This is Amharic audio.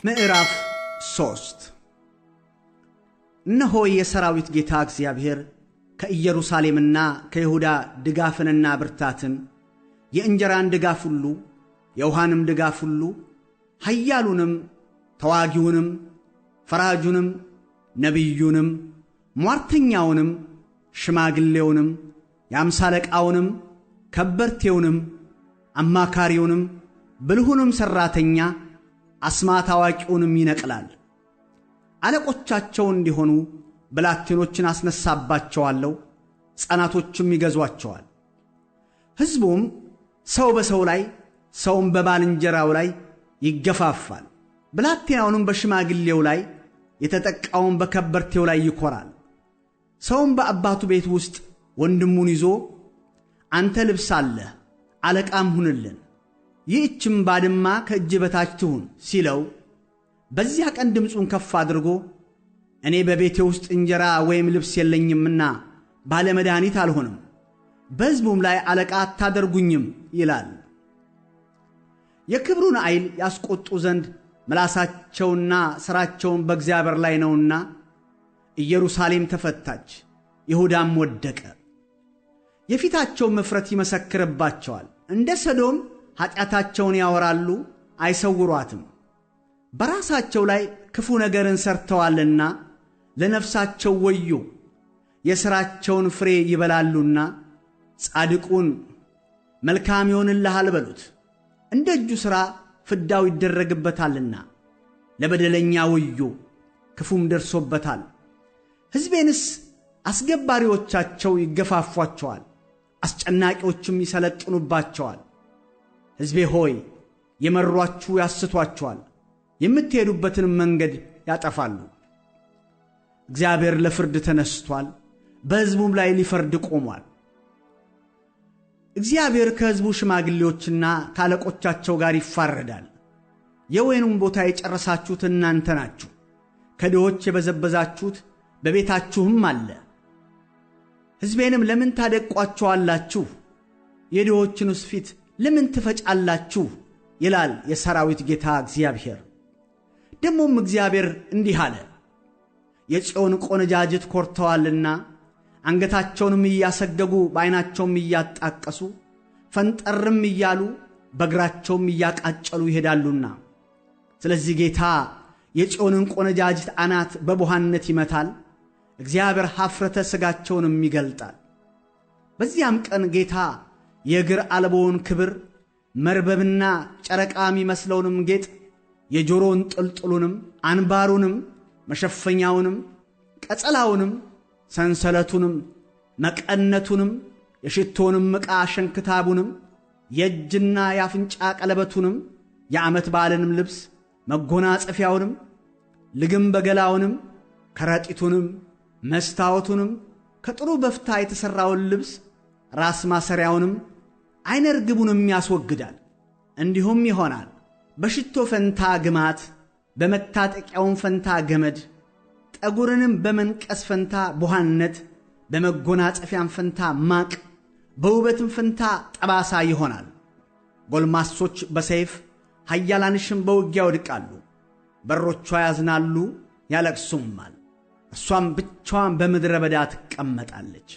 ምዕራፍ 3 እነሆ የሰራዊት ጌታ እግዚአብሔር ከኢየሩሳሌምና ከይሁዳ ድጋፍንና ብርታትን፣ የእንጀራን ድጋፍ ሁሉ፣ የውሃንም ድጋፍ ሁሉ፣ ኃያሉንም፣ ተዋጊውንም፣ ፈራጁንም፣ ነቢዩንም፣ ሟርተኛውንም፣ ሽማግሌውንም፣ የአምሳ አለቃውንም፣ ከበርቴውንም፣ አማካሪውንም፣ ብልሁንም ሠራተኛ፣ አስማት አዋቂውንም ይነቅላል። አለቆቻቸው እንዲሆኑ ብላቴኖችን አስነሳባቸዋለሁ፣ ሕፃናቶችም ይገዟቸዋል። ሕዝቡም ሰው በሰው ላይ ሰውም በባልንጀራው ላይ ይገፋፋል። ብላቴናውንም በሽማግሌው ላይ የተጠቃውን በከበርቴው ላይ ይኰራል። ሰውም በአባቱ ቤት ውስጥ ወንድሙን ይዞ አንተ ልብስ አለህ፣ አለቃም ሁንልን፣ ይህችም ባድማ ከእጅ በታች ትሁን ሲለው፣ በዚያ ቀን ድምፁን ከፍ አድርጎ እኔ በቤቴ ውስጥ እንጀራ ወይም ልብስ የለኝምና ባለመድኃኒት አልሆንም፣ በሕዝቡም ላይ አለቃ አታደርጉኝም ይላል። የክብሩን ኃይል ያስቈጡ ዘንድ ምላሳቸውና ሥራቸውን በእግዚአብሔር ላይ ነውና ኢየሩሳሌም ተፈታች፣ ይሁዳም ወደቀ። የፊታቸው መፍረት ይመሰክርባቸዋል። እንደ ሰዶም ኃጢአታቸውን ያወራሉ፣ አይሰውሯትም። በራሳቸው ላይ ክፉ ነገርን ሠርተዋልና ለነፍሳቸው ወዮ፣ የሥራቸውን ፍሬ ይበላሉና። ጻድቁን መልካም ይሆንልሃል በሉት፣ እንደ እጁ ሥራ ፍዳው ይደረግበታልና። ለበደለኛ ወዮ፣ ክፉም ደርሶበታል። ሕዝቤንስ አስገባሪዎቻቸው ይገፋፏቸዋል፣ አስጨናቂዎችም ይሰለጥኑባቸዋል። ሕዝቤ ሆይ የመሯችሁ ያስቷችኋል፣ የምትሄዱበትንም መንገድ ያጠፋሉ። እግዚአብሔር ለፍርድ ተነስቶአል፣ በሕዝቡም ላይ ሊፈርድ ቆሟል። እግዚአብሔር ከሕዝቡ ሽማግሌዎችና ከአለቆቻቸው ጋር ይፋረዳል። የወይኑን ቦታ የጨረሳችሁት እናንተ ናችሁ፣ ከድሆች የበዘበዛችሁት በቤታችሁም አለ። ሕዝቤንም ለምን ታደቅቋቸዋላችሁ? የድሆችንስ ፊት ለምን ትፈጫላችሁ? ይላል የሰራዊት ጌታ እግዚአብሔር። ደሞም እግዚአብሔር እንዲህ አለ፣ የጽዮን ቆነጃጅት ኮርተዋልና አንገታቸውንም እያሰገጉ በዓይናቸውም እያጣቀሱ ፈንጠርም እያሉ በእግራቸውም እያቃጨሉ ይሄዳሉና። ስለዚህ ጌታ የጽዮንን ቆነጃጅት አናት በቡሃነት ይመታል፣ እግዚአብሔር ኀፍረተ ሥጋቸውንም ይገልጣል። በዚያም ቀን ጌታ የእግር አልቦውን ክብር፣ መርበብና ጨረቃ የሚመስለውንም ጌጥ፣ የጆሮን ጥልጥሉንም፣ አንባሩንም፣ መሸፈኛውንም፣ ቀጸላውንም፣ ሰንሰለቱንም፣ መቀነቱንም፣ የሽቶንም ዕቃ ሸንክታቡንም፣ የእጅና የአፍንጫ ቀለበቱንም፣ የዓመት በዓልንም ልብስ መጎናጸፊያውንም፣ ልግም በገላውንም፣ ከረጢቱንም፣ መስታወቱንም፣ ከጥሩ በፍታ የተሠራውን ልብስ ራስ ማሰሪያውንም፣ ዓይነ ርግቡንም ያስወግዳል። እንዲሁም ይሆናል፣ በሽቶ ፈንታ ግማት፣ በመታጠቂያውም ፈንታ ገመድ፣ ጠጉርንም በመንቀስ ፈንታ ቡሃነት፣ በመጎናጸፊያም ፈንታ ማቅ፣ በውበትም ፈንታ ጠባሳ ይሆናል። ጎልማሶች በሰይፍ ኃያላንሽም በውጊያ ይወድቃሉ። በሮቿ ያዝናሉ ያለቅሱማል፣ እርሷም ብቻዋን በምድረ በዳ ትቀመጣለች።